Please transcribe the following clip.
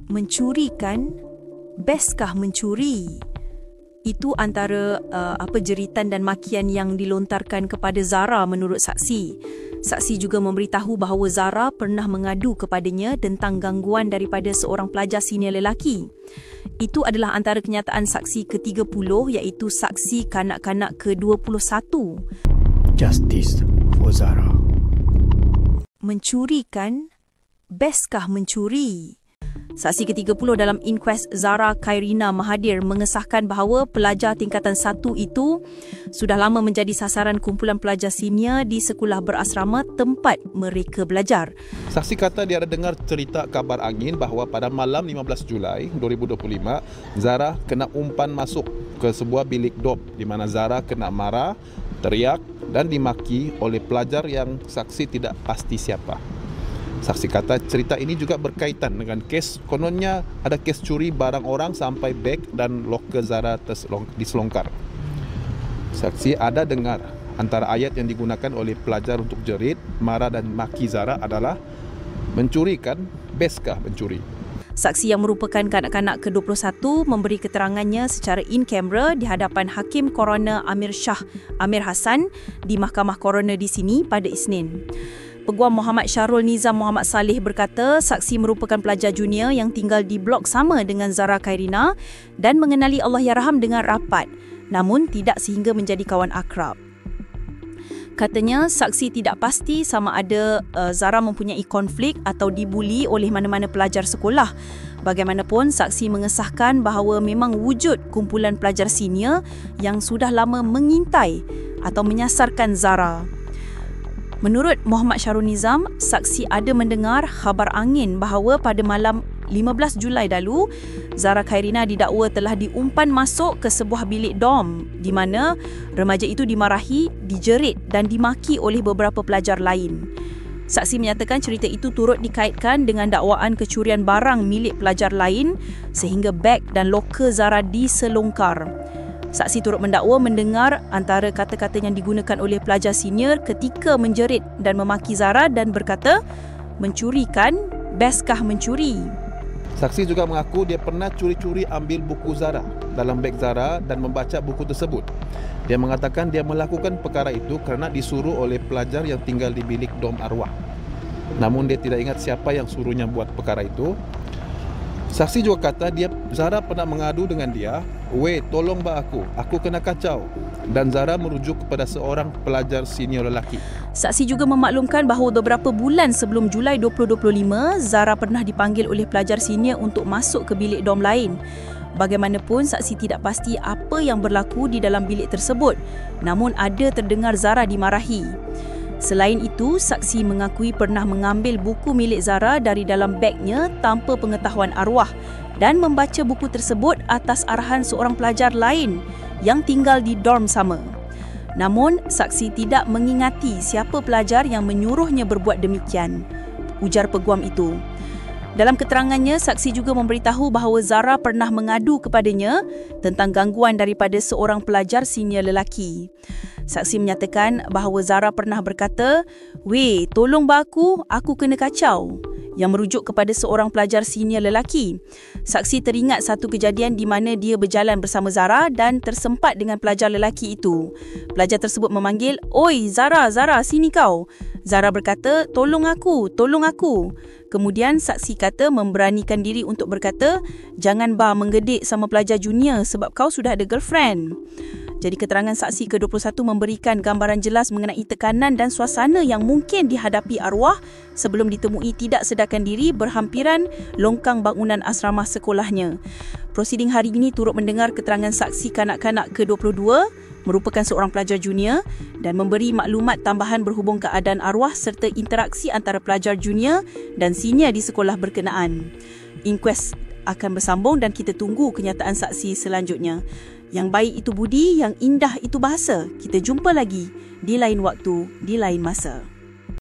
Mencuri kan? Bestkah mencuri? Itu antara jeritan dan makian yang dilontarkan kepada Zara menurut saksi. Saksi juga memberitahu bahawa Zara pernah mengadu kepadanya tentang gangguan daripada seorang pelajar senior lelaki. Itu adalah antara kenyataan saksi ke-30 iaitu saksi kanak-kanak ke-21. Justice for Zara. Mencuri kan? Bestkah mencuri? Saksi ke-30 dalam inkuest Zara Khairina Mahathir mengesahkan bahawa pelajar tingkatan 1 itu sudah lama menjadi sasaran kumpulan pelajar senior di sekolah berasrama tempat mereka belajar. Saksi kata dia ada dengar cerita kabar angin bahawa pada malam 15 Julai 2025, Zara kena umpan masuk ke sebuah bilik dom di mana Zara kena marah, teriak dan dimaki oleh pelajar yang saksi tidak pasti siapa. Saksi kata cerita ini juga berkaitan dengan kes, kononnya ada kes curi barang orang sampai beg dan loker Zara diselongkar. Saksi ada dengar antara ayat yang digunakan oleh pelajar untuk jerit, marah dan maki Zara adalah mencuri kan, bestkah mencuri? Saksi yang merupakan kanak-kanak ke-21 memberi keterangannya secara in-camera di hadapan Hakim Coroner Amir Shah Amir Hassan di Mahkamah Coroner di sini pada Isnin. Peguam Muhammad Syahrul Nizam Muhammad Saleh berkata saksi merupakan pelajar junior yang tinggal di blok sama dengan Zara Khairina dan mengenali Allahyarham dengan rapat, namun tidak sehingga menjadi kawan akrab. Katanya saksi tidak pasti sama ada Zara mempunyai konflik atau dibuli oleh mana-mana pelajar sekolah. Bagaimanapun, saksi mengesahkan bahawa memang wujud kumpulan pelajar senior yang sudah lama mengintai atau menyasarkan Zara. Menurut Muhammad Syahrul Nizam, saksi ada mendengar khabar angin bahawa pada malam 15 Julai lalu, Zara Khairina didakwa telah diumpan masuk ke sebuah bilik dom di mana remaja itu dimarahi, dijerit dan dimaki oleh beberapa pelajar lain. Saksi menyatakan cerita itu turut dikaitkan dengan dakwaan kecurian barang milik pelajar lain sehingga beg dan loker Zara diselongkar. Saksi turut mendakwa mendengar antara kata-kata yang digunakan oleh pelajar senior ketika menjerit dan memaki Zara dan berkata, mencuri kan? Bestkah mencuri? Saksi juga mengaku dia pernah curi-curi ambil buku Zara dalam beg Zara dan membaca buku tersebut. Dia mengatakan dia melakukan perkara itu kerana disuruh oleh pelajar yang tinggal di bilik dom arwah. Namun dia tidak ingat siapa yang suruhnya buat perkara itu. Saksi juga kata Zara pernah mengadu dengan dia, "Weh, tolong aku kena kacau." Dan Zara merujuk kepada seorang pelajar senior lelaki. Saksi juga memaklumkan bahawa beberapa bulan sebelum Julai 2025, Zara pernah dipanggil oleh pelajar senior untuk masuk ke bilik dom lain. Bagaimanapun, saksi tidak pasti apa yang berlaku di dalam bilik tersebut. Namun ada terdengar Zara dimarahi. Selain itu, saksi mengakui pernah mengambil buku milik Zara dari dalam begnya tanpa pengetahuan arwah dan membaca buku tersebut atas arahan seorang pelajar lain yang tinggal di dorm sama. Namun, saksi tidak mengingati siapa pelajar yang menyuruhnya berbuat demikian, ujar peguam itu. Dalam keterangannya, saksi juga memberitahu bahawa Zara pernah mengadu kepadanya tentang gangguan daripada seorang pelajar senior lelaki. Saksi menyatakan bahawa Zara pernah berkata, "Weh, tolong aku kena kacau," yang merujuk kepada seorang pelajar senior lelaki. Saksi teringat satu kejadian di mana dia berjalan bersama Zara dan tersempat dengan pelajar lelaki itu. Pelajar tersebut memanggil, "Oi, Zara, sini kau." Zara berkata, tolong aku." Kemudian saksi kata memberanikan diri untuk berkata, "Jangan menggedik sama pelajar junior sebab kau sudah ada girlfriend." Jadi keterangan saksi ke-21 memberikan gambaran jelas mengenai tekanan dan suasana yang mungkin dihadapi arwah sebelum ditemui tidak sedarkan diri berhampiran longkang bangunan asrama sekolahnya. Prosiding hari ini turut mendengar keterangan saksi kanak-kanak ke-22 merupakan seorang pelajar junior dan memberi maklumat tambahan berhubung keadaan arwah serta interaksi antara pelajar junior dan senior di sekolah berkenaan. Inkuest akan bersambung dan kita tunggu kenyataan saksi selanjutnya. Yang baik itu budi, yang indah itu bahasa. Kita jumpa lagi di lain waktu, di lain masa.